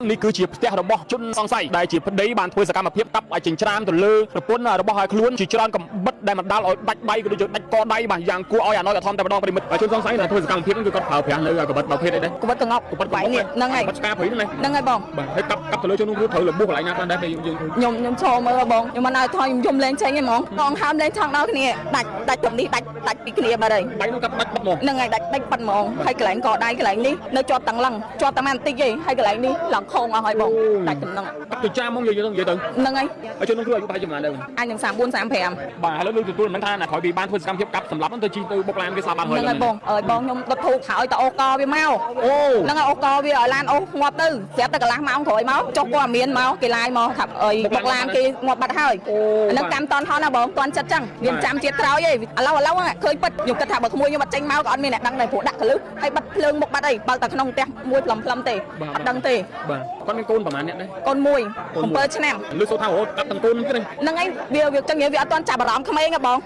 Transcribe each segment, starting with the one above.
นี่คือจีบเตะระบบจุนสองใส่ได้จีบได้บานถ้วยสกัดมาเพียบกับไอจิงชรามตัวเลือระบบระบบหอยคล้วนจีจรานกับบัดได้มาดาวดักใบก็ดูจะดักกอได้บางอย่างกูเอาอย่างน้อยแต่ทอมแต่มาดองปริมิตจุนสองใส่แต่ถ้วยสกัดมาเพียบก็คือกับเผาเพียงเลยกับบัดเผาเพียบได้กูบัดตัวงอกกูบัดไหวเนี่ยนั่งไงบัดกาผีนั่นไงนั่งไงบองให้กับตัวเลือจุนรู้เถอะหรือบุกอะไรงานกันได้ไปยมโชว์มาบองยมมันเอาทอยยมเล่นใช่ไงมองกองห้ามเล่นทางเราเนี่ยดักจมนี้ดักปีเนียมาเลยไปนู่นกับดักปัดมองนั่งไงดักปัดมองให้กระไหลก่อได้กระไหลนี้ในจอดตังหลังจอดตะมันติ๊กยี่ให้กระไหลนี้หลังโค้งเอาหอยบองดักจมนั่งตัวจ้ามองอยู่ตึงนั่งไงไอจุนรู้อายุไปจุดไหนเดิมอันอย่าง3 4 3 แผลบ่าแล้วรู้ตัวมันท่าน่ะถอยปีบ้านถ้วยสกัดเพียบกับสำหรับมันตัวจีตัวบุกแรงก็สาบานหอยนั่งไงบองบองยมตะทูขาวตะโอกอวิเมานั่งไงโอกอวิลานโองัวตื้อเสียตะกะล้างเมาถอยเมาจกกว่าเมียนเมากีฬาเมาขับบุกแรงกีงัวบัดหอยนั่งกำตอนท้อนะบองตอนจัดจังเรียนจำเจี๊ยบเท้ายี่เราเคยปัดอยู่กระถางบักมวยยมบัดเจงเมาก่อนมีเนี่ยดังในผัวดักทะลุให้บัดเพลิงบุกบัดไอ้บัดตะขนมเตะมวยพลำเตะดังเตะก้อนเป็นโกนประมาณเนี้ยได้ก้นมวยผมเปิดชแนมหรือโซ่เท้าตัดตังโกนก็ได้นั่งไงเบียร์จังเงี้ยเบียร์ตอนจับรำขมิ้นกับบอง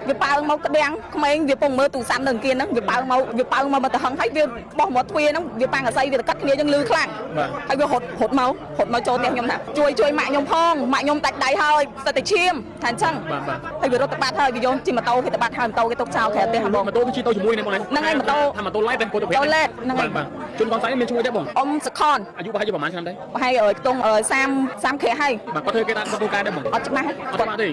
เบียร์เปล่าเมากระเดียงขมิ้นเบียร์ปงมือตู่3 1กินนั่งเบียร์เปล่าเมาบัดตะหังให้เบียร์บอกหมดทวีนั่งเบียร์ปังกับไซเบียร์กัดเงี้ยยังลือคลั่งให้เบียร์หดเมาโจเตียงยมหนักช่วยหมายยมพองหมายยมตัดได้เฮ้ยสติชิมแทนช่างให้เบียร์รถตะบัดเฮ้ยเบียร์ยมจิมมาโตให้ตะบัดเฮ้ยโตให้ตกเช้าแขกเตะหำบองมาโตก็ชี้โตจมูกในบองเลยนั่งไงมาโตทำมาโตไล่เป็นโปรตุเกสโตเล็ดนั่งไงจนตอนสายมันช่วยได้บ่อมสคอนอายุประมาณได้ให้ตรง3 แขกให้บังก็เธอแกตัดประตูการได้บ่อัจฉริยะ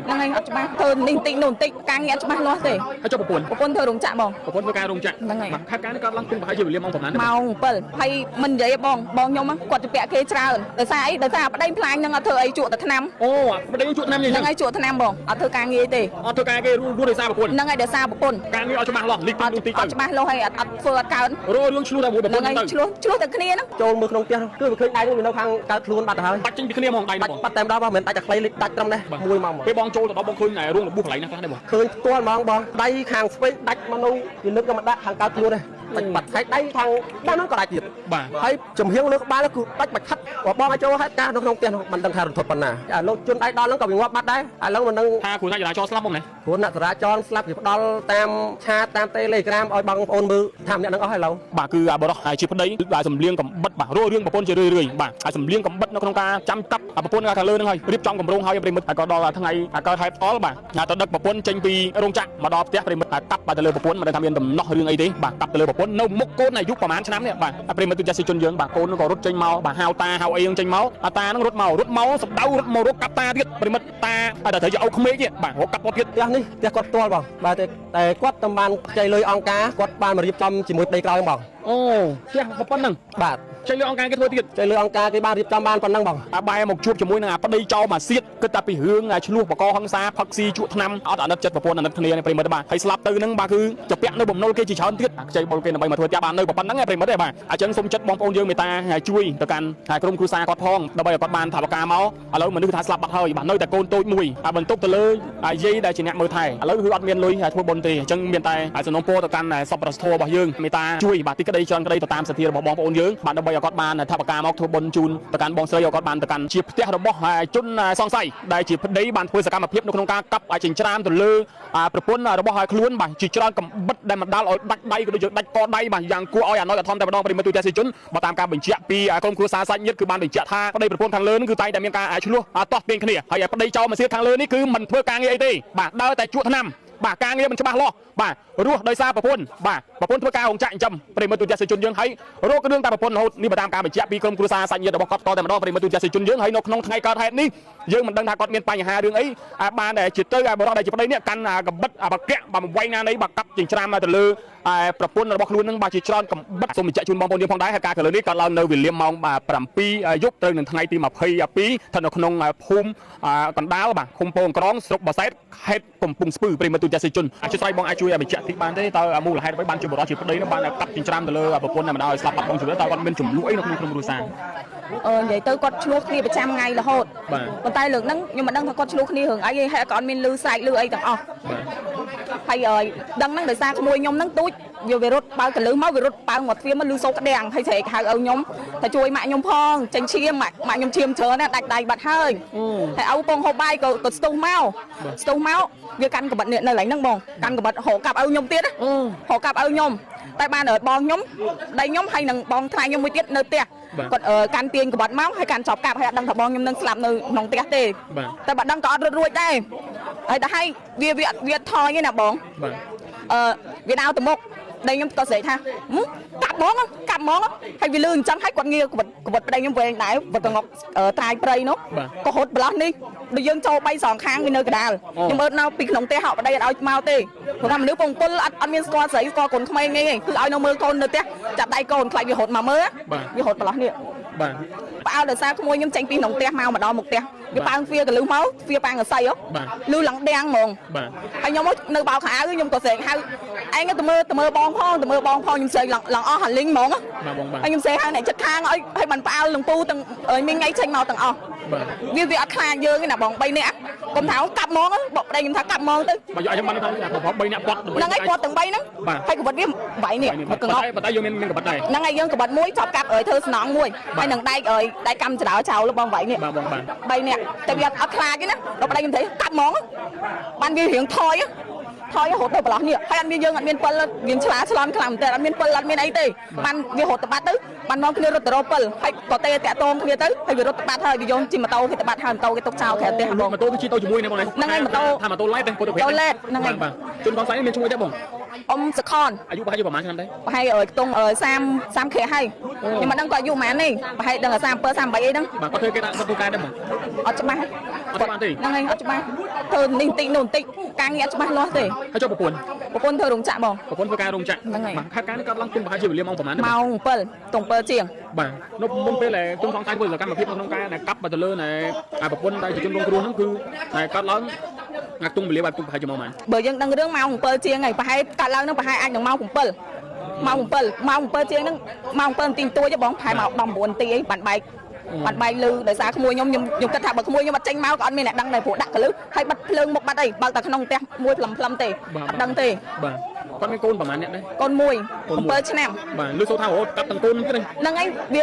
นั่งไงอัจฉริยะเธอนิ่งติงหนุนติกางเงี้ยอัจฉริยะล้อเตะให้เจ้าประปุ่นเธอลงจักบองประปุ่นตัวการลงจักนั่งไงคาดการณ์ก็ลังตึงไปอยู่เรียมมองผมนั้นเมาเปิลให้มันใหญ่บองยมกดจะแปะเคจราแต่สายได้พลายยังเธอไอจุดแต่ทนำโอ้ไม่ได้จุดทนำยังไงจุดทนำบองเธอกางเงี้ยเตะเธอกางเงี้ยรู้ได้ทราบประปุ่นนั่งไงเดี๋ยวทราบประปุ่นกางเงี้ยเอาจะมาหรอลิกดูตีกันจะมาเราให้อัดเฟือการรู้เรื่องชลูแต่บุญประปุ่นนั่งไงชลูแต่คณีนะโจมมือขนมเตี้ยคือเคยได้ด้วยเราทางการคลูนบัดหายตัดจริงคณีมองใดนะบัดเต็มดาวเหมือนตัดจากไฟลิตัดตรงนี้มวยมาไปบองโจแต่เราบองคืนไหนร่วงหรือบุกไหลนะครับได้บ่เคยตัวมองบองได้ทางไปดัดมานูยืนนึกกันมาได้ทางการคลูนเลยบัดใช้ได้ทางด้านนั้นก็ได้ติดให้จมเหี้ยวนึกบ้านแล้วคือตัดบัดคัดว่าบองไอโจให้การขนมเตี้ยมันตั้งทางถดปัญหาเราจนได้ดอนแล้วก็วิ่งวัดบัดได้แล้วมันนั่งถ้าคุณน่าจะได้จอสลับบ้างไหนคุณน่าจะได้จอสลับอยู่ดอลตามชาตามเตเลกรามเอาบังโอนมือทำเนี่ยนั่งเอาให้เราบ่าคือบอลหายชิปได้บ่าสำเลียงกับบัดบ่าโรเรื่องประปุ่นจะเรื่อยๆบ่าสำเลียงกับบัดนักขนมกาจำตับประปุ่นการทะเลนั่งให้รีบจองกับโรงเฮายังปริมิตก็ดอทั้งไงก็ไทป์ออลบ่างานตะดักประปุ่นเจงปีโรงจักรมาดอเตี้ยปริมิตตับบ่าทะเลประปุ่นมาได้ทำเงินดำนอกเรื่องไอ้ดิบ่าตับทะเลประปุ่นนุ่มมุกโกนในยุคประมาณฉะนั้นเนี่ยบ่าปริมิตตุจะสิจนเยืองบ่าโกนก็รถเจงเมาบ่าฮาวตาฮาวเองเจงเมาตานั่งรถเมาสับดาวรถเมารถกับตาเตี้ยปริมิตตาแต่เธอจะเอาขมิ้นเนี่ยบ่าหัวกับพอเตี้ยอย่างนี้เตี้ยกดตัวบ่บ่าแต่กดตำบานใจเลยองกากดบานมารีบจำจิมวยไปกลางบ่โอ้เตี้ยประปุ่นนั่งบ่าใจเรื่ององการก็ทั่วที่ใจเรื่ององการที่บ้านรีบจำบ้านปนนั่งบ่ใบหมกชุบจมูกนะปนจอมาเสียดก็ตาไปเฮืองชลูกปะกอหังซาพักซีจุทนำเอาแต่นับจัดประปุ่นนับทะเลในปริมาณบ้างให้สลับตื่นนั่งบ้าคือจะเปียกในบ่มโนเกจิชอนที่ใจบอลเกนไปมาทั่วที่บ้านในปนนั่งไงปริมาณได้บ้างอาจารย์สมจัดบองปองเยอะเมตาช่วยต่อกันกรมครูซากอดพองดับใบกอดบานถาปากาเมาแล้วมันนึกถึงสลับบัดเฮยบ้านในแต่โกนโตมวยบรรทุกตะเลยยี่ได้จีเนมือไทยแล้วคืออัดเมียนลุยทั่วบนตีจังเมียนไตสนองโปต่อกันสับปะรดโทบ่เยืองเมตาช่วยบาติก็ได้จอนก็ได้ต่อตามเสถียรบองปองเยืองบ้านดับใบกอดบานถาปากาเมาทั่วบนจูนต่อการบองเสยกอดบานต่อกันจีบเตี้ยระบบจุนซองไซได้จีบได้บานถ้วยสกัดมาเพียบในโครงการกับจิงชรามตัวเลือประปุ่นระบบหอยคล้วนบ่จีจรานกับบัดได้มาดาวดักได้ก็ดูจะดักกอได้บ่อย่างกูเอาอย่างน้อยแต่ทอมแต่มาดองปริมาณตัวเจสิจุนมาตามการบิ่งเจี๊ยปีกรมครูซาไซยึดคือบานบิ่งเจี๊ยท่าก็ได้ประปุ่นทางเลือนั่นคือไตแต่เมียงกาชุลัวต่อเตียงขณีให้ก็ได้เจ้ามาเสียทางเลือนี่คือมันเพื่อการเงี้ยไอ้ตีบ่าได้แต่จุดทนำบ่ากางเงี้ยมันจะมาล้อบ่ารู้โดยซาประปุ่นบ่าประปุ่นเพื่อการของจ่าจำปริมาณตัวเจสิจุนยังให้โรคเรื่องตาประปุ่นนี่มาตามการบิ่งเจี๊ยปีกรมครูซาไซยึดระบบต่อแต่มาดองปริมาณตัวเจสิจุนยังให้นกน้องไทยการแทนนี่ยังมันดังทากอดเมียนไปหาเรื่องไอ้บ้านเนี่ยจิตเตอร์บ่ได้จิตได้เนี่ยกันกับบัดบักแกะบ่ไว้งานในบักกับจิงชรามมาแต่เลยประปุ่นระบบคล้วนนั่งบ่จิจรอนกับบัดสมจิจุนบองปนยังพองได้เหตุการณ์เกิดนี้ก็เราเนวิลเลียมมองบ่ปรำปียุคเติมหนึ่งทั้งไงตีมาเพย์ปีถนนขนงภูมิกันดาวบ่คุมโป่งกร้องสรุปบ่เซตเฮ็ดกลมปุ่งสปื้อปริมาณตัวจะสิจุนจุดใส่บองช่วยไปจัดที่บ้านได้ตอนมูลให้ไว้บ้านจุดบ่รอจิตได้นั่งบ้านกับจิงชรามแต่เลยประปุ่นมันเอาสลับปัดบองจุดแล้วตอนเป็นจุ่มลุยนกนุ่งรูซาvậy tôi có chluộc kia 100 ngày là hột còn tay lượng nâng nhưng mà nâng có chluộc kia hưởng ấy hay còn mình lư sai lư ấy tặng hay rồi đăng nâng để xa môi nhom nâng túi vừa về rút bao cái lư máu về rút bao một phía mà lư sâu cái đèn hay thể hai ông nhom phải chui mạng nhom phong tranh chiêm mạng nhom chiêm chớ nè đạch đạch bật hơi hay áo bông hộp bay có stung máu việc căn của bạn này lấy nâng bông căn của bạn hổ cặp áo nhom tiết hổ cặp áo nhom តែបានបងខ្ញុំដៃខ្ញុំហើយនឹងបងថ្លៃខ្ញុំមួយទៀតនៅផ្ទះគាត់កាន់ទាញក្បត់មកហើយកាន់ចប់កាប់ហើយអត់ដឹងថាបងខ្ញុំនឹងស្លាប់នៅក្នុងផ្ទះទេតែបើដឹងក៏អត់រត់រួចដែរហើយតែឲ្យវាថយឯណាបងវាដើរទៅមុខដៃខ្ញុំក៏ស្រែកថាកាប់ហ្មងហើយវាលឺអញ្ចឹងហើយគាត់ងាក្បត់ប្តីខ្ញុំវែងដែរបើកងក់ត្រាយព្រៃនោះក៏ហត់ប្រឡោះនេះដូចយើងចូល3សងខាងវានៅកដាលខ្ញុំអត់នៅពីក្នុងផ្ទះហៅប្តីអត់ឲ្យមកទេព្រោះថាមនុស្សពងពលអត់មានស្គាល់ស្រីស្គាល់កូនក្មេងទេគឺឲ្យនៅមើលកូននៅផ្ទះចាប់ដៃកូនខ្លាចវាហត់មកមើលវាហត់ប្រឡោះនេះបាទបើឲ្យដោយសារក្មួយខ្ញុំចេញពីក្នុងផ្ទះមកម្ដងមុខផ្ទះវាប៉ាងវាកលឹះមកវាប៉ាងកសៃហ៎លឺឡើងដាំងហ្មងហើយខ្ញុំនៅបោកខោអាវខ្ញុំក៏ស្រែកហៅឯងទៅមើលបងផងខ្ញុំស្រែកឡើងអស់អាលីងហ្មងហើយខ្ញុំស្រែកហៅអ្នកចិត្តខាងឲ្យបានផ្អើលនឹងពូទាំងមានថ្ងៃចេញមកទាំងអស់វាអត់ខ្លាចយើងទេណាបង3នាក់កុំថាកាប់ហ្មងបកប្តីខ្ញុំថាកាប់ហ្មងទៅបើយកខ្ញុំបានថាប្រហែល3នាក់គាត់ហ្នឹងហើយគាត់ទាំង3ហ្នឹងហើយកបិតវា8នាក់មកកងប៉ុន្តែយើងមានកបិតដែរហ្នឹងហើយយើងកបិតមួយចាប់កាប់ធ្វើស្នងមួយហើយនឹងដែកកម្មចដោចោលបង8នាក់3នាក់តែវាអត់ខ្លាចទេណាដល់ប្តីខ្ញុំthấyកាប់ហ្មងបានវារៀងថយរហូតទៅប្រឡោះនេះហើយអត់មានយើងអត់មានពិលយើងឆ្លាឆ្លន់ខ្លាំងតែអត់មានពិលអត់មានអីទេបានវារត់ទៅបាត់ទៅបាននាំគ្នារត់ទៅរកពិលហើយក៏ទេតាក់ទងគ្នាទៅហើយវារត់ទៅបាត់ហើយវាយកជិះម៉ូតូគេទៅបាត់ហើយម៉ូតូគេទុកចោលក្រៅផ្ទះបងម៉ូតូទៅជិះទៅជាមួយនេះបងហ្នឹងហើយម៉ូតូថាម៉ូតូឡេតទេពុទ្ធភាពឡេតហ្នឹងហើយជនបងស្រីមានជាមួយទេបងអ៊ំសខនអាយុប្រហែលប្រហែលឆ្នាំដែរប្រហែលខ្ទង់30ខែហើយខ្ញុំមិនដឹងគាត់អាយុប៉ុន្មានទេប្រហែលដឹង37 38អីហ្នឹងបាទគាត់ធ្វើគេថាគាត់ធ្វើការដែរបងអត់ច្បាស់អត់បានទេហ្នឹងហើយអត់ច្បាស់ធ្វើនេះបន្តិចនោះបន្តិចការងារអត់ច្បាស់លាស់ទេហើយចុះប្រពន្ធធ្វើរោងចក្របងប្រពន្ធធ្វើការរោងចក្របាទខែការនេះគាត់ឡើងគុំប្រហែលជាវេលាម៉ោងប្រហែលម៉ោង7ទង7ជាងបាទនៅមុនពេលដែលជនសង្ស័យធ្វើសកម្មភាពក្នុងការដែលកាប់ទៅលើណែប្រពន្ធដែលជាជនរងគ្រោះហ្នឹងគឺតែគាត់ឡើងងាក់ទុំវេលាបែបទុំប្រហែលជាម៉ោងប៉ុន្មានបើយើងដឹងរឿងម៉ោង7ជាងហើយប្រហែលកាត់ឡើងហ្នឹងប្រហែលអាចនឹងម៉ោង7ជាងហ្នឹងម៉ោង7នាទីទួចទេបងប្រហែលម៉ោង19នាទីអីបានបែកលឺដោយសារក្មួយខ្ញុំគិតថាបើក្មួយខ្ញុំអត់ចេញមកក៏អត់មានអ្នកដឹងដែរព្រោះដាក់កលឹះហើយបិទភ្លើងមុខបាត់អីបើតែក្នុងផ្ទះមួយផ្លឹមទេអត់ដឹងទេបាទគាត់មានកូនប្រហែលអ្នកដែរកូន1 7ឆ្នាំបាទលឺសូថារហូតកាប់ទាំងកូនហ្នឹងហើយវ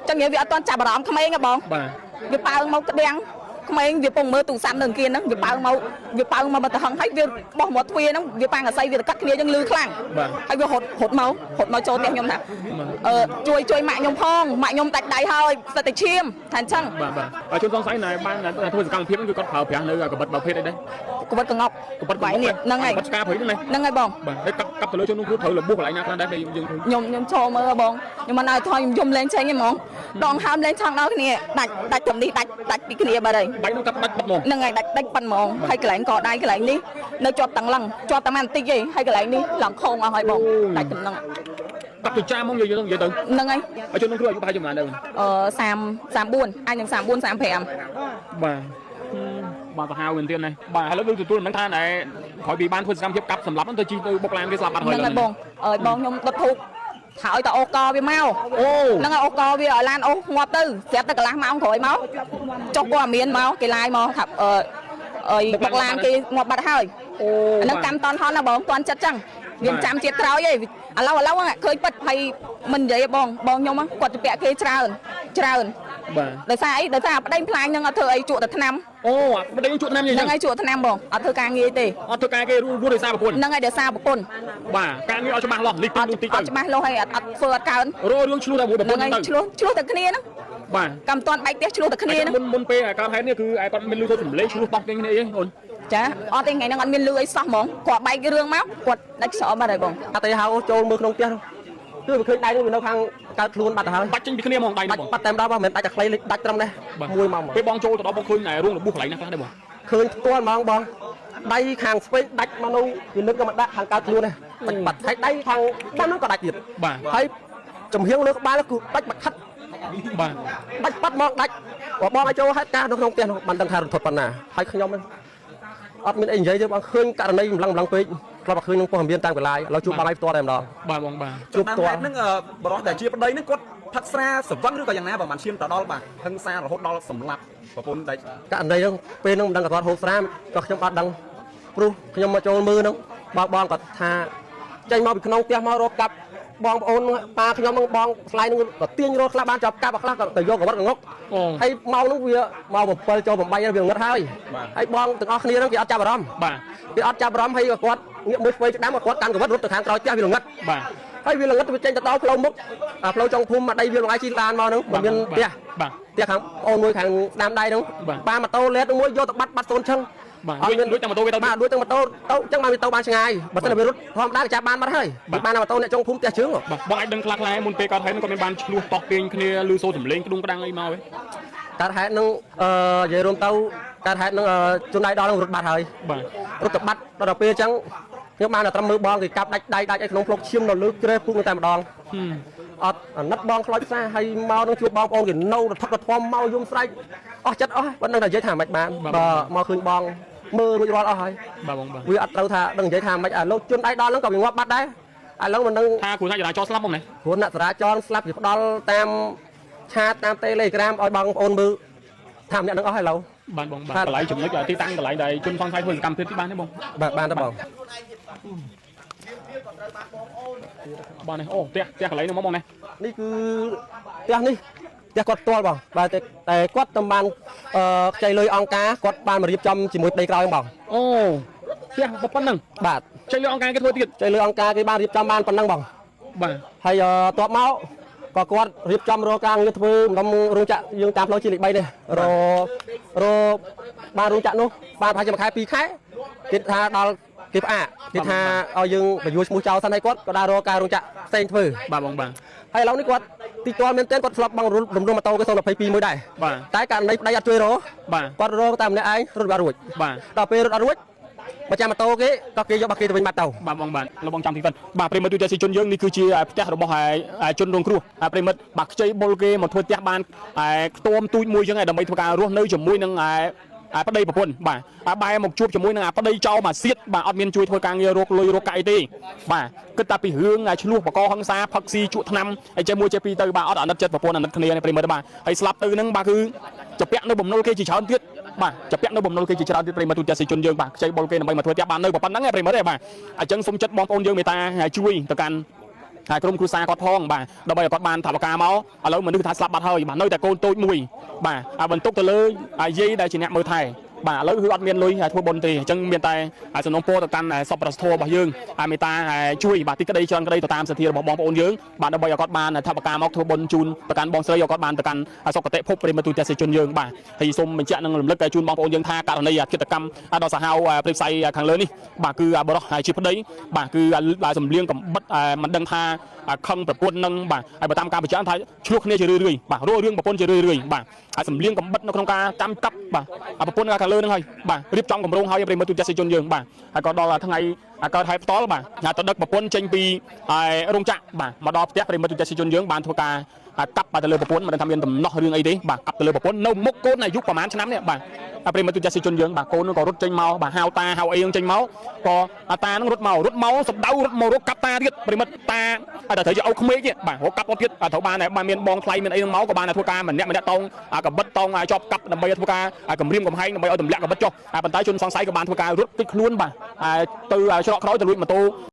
ាចឹងវាអត់ទាន់ចាប់អារម្មណ៍ក្មេងទេបងបាទវាប៉ើងមកក្តាំងក្មេងវាពងមើលទូរស័ព្ទនៅអង្គានហ្នឹងវាប៉ើងមកទៅហឹងហើយវាបោះមាត់ទ្វារហ្នឹងវាប៉ាំងអាស័យវាទៅកាត់គ្នាចឹងលឺខ្លាំងហើយវាហត់មកចូលផ្ទះខ្ញុំថាជួយម៉ាក់ខ្ញុំផងម៉ាក់ខ្ញុំដាច់ដៃហើយស្ទើរតែឈាមថាអញ្ចឹងបាទហើយជនសង្ស័យណែបានធ្វើសកម្មភាពហ្នឹងគឺគាត់ប្រើប្រាស់នៅកបិតប្រភេទអីដែរកបិតកងប់កបិតវាយនេះហ្នឹងហើយកបិតស្កាព្រៃហ្នឹងហើយបងបាទហើយកាប់ទៅលើជនរងគ្រោះត្រូវរបួសកន្លែងណាខ្លះដែរយើងខ្ញុំចូលមើលបងខ្ញុំមិនឲ្យថយខ្ញុំយំលេងចេញទេហ្មងដងហើមលេងឆង់ដល់គ្នាដាច់ត្រឹមនេះដាច់ពីគ្នាបាត់ហើយដាច់នោះកាប់ដាច់បាត់ហ្មងហ្នឹងហើយដាច់ប៉ាន់ហ្មងហើយកន្លែងកដៃកន្លែងនេះនៅជាប់តាំងឡឹងជាប់តែបន្តិចទេហើយកន្លែងនេះឡងខោងអស់ហើយបងដាច់តំណឹងកាប់ទៅចាមកយើងនិយាយទៅហ្នឹងហើយហើយជនរងគ្រោះអាយុប្រហែលប៉ុន្មានដែរ34អាចនឹង34 35បាទសាហាវមែនទៀតណាបាទឥឡូវគឺទទួលនឹងថាណែក្រោយពីបានធ្វើសកម្មភាពកាប់សម្លាប់ហ្នឹងទៅជីទៅបុកឡានគេស្លាប់បាត់ហើយហ្នឹងហើយបងខ្ញុំដុតធូបថាឲ្យតអូកវាមកហ្នឹងហើយអូកវាឲ្យឡានអូងាប់ទៅស្រាប់តែកន្លះម៉ោងក្រោយមកចុះព័ត៌មានមកគេឡាយមកថាបុកឡានគេងាប់បាត់ហើយហ្នឹងកម្មតន់ហន់ណាបងតន់ចិត្តចឹងវាចាំជាតិក្រោយឯងឥឡូវឃើញពិតហើយមិននិយាយបងខ្ញុំគាត់ទៅពាក់គេច្រើនបាទដោយសារអីដោយសារប្តីផ្លាញហ្នឹងអត់ធ្វើអីជក់តែថ្នាំប្តីជក់ថ្នាំហ្នឹងហើយជក់ថ្នាំបងអត់ធ្វើការងារទេអត់ធ្វើការគេរੂដោយសារប្រពន្ធហ្នឹងហើយដោយសារប្រពន្ធបាទការងារអត់ច្បាស់លាស់លិចទីទៅអត់ច្បាស់លាស់ហើយអត់ធ្វើអត់កើនរឿងឆ្លោះតែមួយប្រពន្ធហ្នឹងហើយឆ្លោះតែគ្នាហ្នឹងបាទកម្មតន់បែកផ្ទះឆ្លោះតែគ្នាហ្នឹងមុនពេលកើតហេតុនេះគឺគាត់មានលឺទៅសម្លេងឆ្លោះបោះគ្នាអីអូនចាអត់ទេថ្ងៃហ្នឹងអត់មានលឺអីសោះហ្មងគាត់បែករឿងមកគាត់ដាច់ស្រោមបាត់ហើយបងអត់ទេហៅចូលមើលក្នុងផ្ទះគឺវាឃើញដៃនោះវានៅខាងកើតខ្លួនបាត់ទៅហើយបាច់ចេញពីគ្នាហ្មងដៃនោះបាត់តែម្ដងបងមិនដាច់តែខ្លីដាច់ត្រឹមនេះមួយមកពេលបងចូលទៅដល់បងឃើញរឿងរបួសកន្លែងណាខ្លះដែរបងឃើញផ្ទាល់ហ្មងបងដៃខាងស្វេដាច់មកនោះវានឹកក៏មកដាក់ខាងកើតខ្លួនដែរបាត់ហើយដៃខាងដាំនោះក៏ដាច់ទៀតបាទហើយចំហៀងលើក្បាលគឺដាច់បាត់ខាត់បាទដាច់បាត់មកដាច់បងឲ្យចូលហេតុការនៅក្នុងផ្ទះនោះបានដឹងថារន្ធត់ប៉ុណ្ណាហើយខ្ញុំអត់មានអីនិយាយទេបងឃើញករណីម្លឹងពេកគ្រាប់តែឃើញនឹងព័ត៌មានតាមកន្លែងឥឡូវជួបបងឲ្យផ្ទាល់តែម្ដងបាទបងបាទជួបផ្ទាល់ហ្នឹងបរិសុទ្ធដែលជាប្តីហ្នឹងគាត់ផឹកស្រាសវឹងឬក៏យ៉ាងណាបើបានឈាមទៅដល់បាទហឹងសាររហូតដល់សម្លាប់ប្រពន្ធដែលករណីហ្នឹងពេលហ្នឹងមិនដឹងគាត់ហូបស្រាក៏ខ្ញុំអត់ដឹងព្រោះខ្ញុំមកចូលមើលហ្នឹងបងគាត់ថាចេញមកពីក្នុងផ្ទះមករកកាប់បងប្អូនប៉ាខ្ញុំនឹងបងស្លាយនឹងក៏ទាញរត់ខ្លះបានចាប់កាប់ខ្លះក៏ទៅយកកវត្តកងុកហើយមកនោះវាមក7ចូល8វាងឹតហើយបងទាំងអស់គ្នាហ្នឹងគេអត់ចាប់អារម្មណ៍បាទគេអត់ចាប់អារម្មណ៍ហើយគាត់ងាកមើលស្វ័យក្តាមគាត់កាន់កវត្តរត់ទៅខាងក្រោយផ្ទះវាងឹតបាទ ហើយវាល្ងិតវាចេញទៅដល់ផ្លូវមុខផ្លូវចុងភូមិមកដីវាលងាយជីឡានមកហ្នឹងមិនមានផ្ទះ បាទ ផ្ទះខាងអូនមួយខាងស្ដាំដៃហ្នឹងបានម៉ូតូលេតមួយយកទៅបាត់សូនឈឹង បាទដូចតែម៉ូតូវាទៅ បាទដូចតែម៉ូតូទៅអញ្ចឹងបានវាទៅបានឆ្ងាយបើមិនវារត់ធម្មតាក៏ចាប់បានបាត់ហើយបានម៉ូតូអ្នកចុងភូមិផ្ទះជើង បាទបងអាចដឹងខ្លះៗមុនពេលគាត់ហើយគាត់មានបានឆ្លោះតោះទាញគ្នាឬសូរសម្លេងក្ដុងក្ដាំងអីមកទេ កើតហេតុហ្នឹងនិយាយរួមទៅកើតហេតុហ្នឹងជនដៃដល់ហ្នឹងរត់បាត់ហើយ បាទ រត់ទៅបាត់ដល់ពេលអញ្ចឹងខ្ញុំបានតែត្រឹមមើលបងគេកាប់ដាច់ដៃដាច់ឯក្នុងភ្លុកឈាមនៅលើក្រែពុកតែម្ដងអត់អាណិតបងខ្លោចផ្សារហើយមកនឹងជួបបងប្អូនគេនៅរថឹកធំមកយំស្រែកអស់ចិត្តអស់ប៉ុណ្ណឹងតែនិយាយថាមិនបានបើមកឃើញបងមើលរួចរាល់អស់ហើយ បាទបងបាទ វាអត់ត្រូវថាដឹងនិយាយថាមិនអាលោកជនដៃដល់ហ្នឹងក៏វាងាប់បាត់ដែរឥឡូវមិនដឹង ថាគ្រូសាចរាចរស្លាប់បងណា គ្រូអ្នកចរាចរណ៍ស្លាប់វាផ្ដាល់តាមឆាតតាម Telegram ឲ្យបងប្អូនមើលថាម្នាក់នឹងអស់ហើយឡូវ បាទបងបាទកន្លែងចំណុចទីតាំងកន្លែងដែលជនសង្ស័យធ្វើសកម្មភាពទីបានទេបង បាទបានទេបង បាទនេះអូផ្ទះកន្លែងនោះមកបងណា នេះគឺផ្ទះនេះផ្ទះគាត់ផ្ទាល់បងបាទតែគាត់តំបានខ្ចីលុយអង្គការគាត់បានមករៀបចំជាមួយប្តីក្រោយបង អូផ្ទះប៉ុណ្ណឹង បាទ ចេញលើអង្គការគេធ្វើទៀត ខ្ចីលុយអង្គការគេបានរៀបចំបានប៉ុណ្ណឹងបង បាទ ហើយតបមកក៏គាត់រៀបចំរកការងារធ្វើក្នុងរោងចក្រយើងតាមផ្លូវជាលេខ3នេះរបានរោងចក្រនោះបានប្រហែលជាមួយខែ2ខែគេថាដល់គេផ្អាកគេថាឲ្យយើងបញ្យួរឈ្មោះចោលសិនហើយគាត់ក៏ដើររកការរោងចក្រផ្សេងធ្វើ បាទបងបាទ ហើយឥឡូវនេះគាត់ទីទាល់មែនទែនគាត់ធ្លាប់បងរំលងម៉ូតូគេ022មួយដែរ បាទ តែករណីប្តីអត់ជួយរក បាទ គាត់រកតែម្នាក់ឯងរត់បាត់រួច បាទ ដល់ពេលរត់អត់រួចមកចាំម៉ូតូគេក៏គេយកបាក់គេទៅវិញបាត់ទៅ បាទបងបាទលោកបងចាំទីវិញបាទប្រិមិត្តទូទាំងជនយើងនេះគឺជាផ្ទះរបស់ជនរងគ្រោះប្រិមិត្តបាទខ្ចីបុលគេមកធ្វើផ្ទះបានខ្ទមទូចមួយចឹងដើម្បីធ្វើការរស់នៅជាមួយនឹងប្តីប្រពន្ធបាទបែរមកជួបជាមួយនឹងប្តីចោលមកសៀតបាទអត់មានជួយធ្វើការងាររកលុយរកកាយទេបាទគិតតែពីរឿងឆ្លោះបកហង្សាផឹកស៊ីជក់ថ្នាំហើយចេះមួយចេះពីរទៅបាទអត់អាណិតចិត្តប្រពន្ធអាណិតគ្នាប្រិមិត្តបាទហើយស្លាប់ទៅហ្នឹងបាទគឺចាប់ពាក់នៅបំណុលគេជាច្រើនទៀតបាទចាប់ពាក់នៅបំណុលគេជាច្រើនទៀតប្រិមិត្តទូទាំងជនយើងបាទខ្ចីបុលគេដើម្បីមកធ្វើផ្ទះបាននៅប៉ុណ្ណឹងប្រិមិត្តទេបាទអញ្ចឹងសូមចិត្តបងប្អូនយើងមេត្តាជួយទៅកាន់ហើយក្រុមគ្រួសារគាត់ផងបាទដើម្បីឲ្យគាត់បានថវិកាមកឥឡូវមនុស្សថាស្លាប់បាត់ហើយបាទនៅតែកូនតូចមួយបាទបន្ទុកទៅលើយាយដែលជាអ្នកមើលថែបាទឥឡូវគឺអត់មានលុយធ្វើបុណ្យទេអញ្ចឹងមានតែសំណូមពរទៅកាន់សពប្រសធរបស់យើងមេត្តាជួយបាទទីក្តីច្រើនក្តីទៅតាមសទ្ធារបស់បងប្អូនយើងបាទដើម្បីឲ្យគាត់បានថវិកាមកធ្វើបុណ្យជូនទៅកាន់បងស្រីឲ្យគាត់បានទៅកាន់សុគតិភពប្រិមត្តទូទាំងជនយើងបាទហើយសូមបញ្ជាក់នឹងរំលឹកជូនបងប្អូនយើងថាករណីអគិតកម្មដល់សាហាវព្រៃផ្សៃខាងលើនេះបាទគឺបរិសុទ្ធជាប្តីបាទគឺសំលៀងកំបិតមិនដឹងថាខឹងប្រពន្ធនឹងបាទហើយបើតាមការបញ្ជាក់ថាឆ្លោះគ្នាជារឿយៗបាទរឿងប្រពន្ធជារឿយៗបាទហើយសំលៀងកំបិតនៅក្នុងការចាំកាប់បាទប្រពន្ធខាងលើនឹងហើយបាទរៀបចំកម្រងហើយប្រិមត្តទូទាំងជនយើងបាទហើយក៏ដល់ថ្ងៃកើតហេតុផ្ទាល់បាទទៅដឹកប្រពន្ធចេញពីរោងចក្របាទមកដល់ផ្ទះប្រិមត្តទូទាំងជនយើងបានធ្វើការកាប់ទៅលើប្រពន្ធមិនដឹងថាមានដំណោះរឿងអីទេបាទកាប់ទៅលើប្រពន្ធនៅមុខកូនអាយុប្រហែលឆ្នាំនេះបាទប្រិមត្តទូទាំងជនយើងបាទកូននឹងក៏រត់ចេញមកបាទហៅតាហៅអីនឹងចេញមកក៏តានឹងរត់មកសម្ដៅរត់មករកកាប់តាទៀតប្រិមត្តតាតែត្រូវជាអុកក្មេកទៀតបាទរកកាប់អត់ទៀតត្រូវបានមានបងថ្លៃមានអីនឹងមកក៏បានធ្វើការម្នាក់តោងកបិតតោងជាប់កាប់ដើម្បីធ្វើការគម្រាមកំហែងដើម្បីឲ្យទម្លាក់កបិតចុះប៉ុន្តែជនសង្ស័យក៏បានធ្វើការរត់គេចខ្លួនបាទទៅច្រកក្រោយទៅលួចម៉ូតូ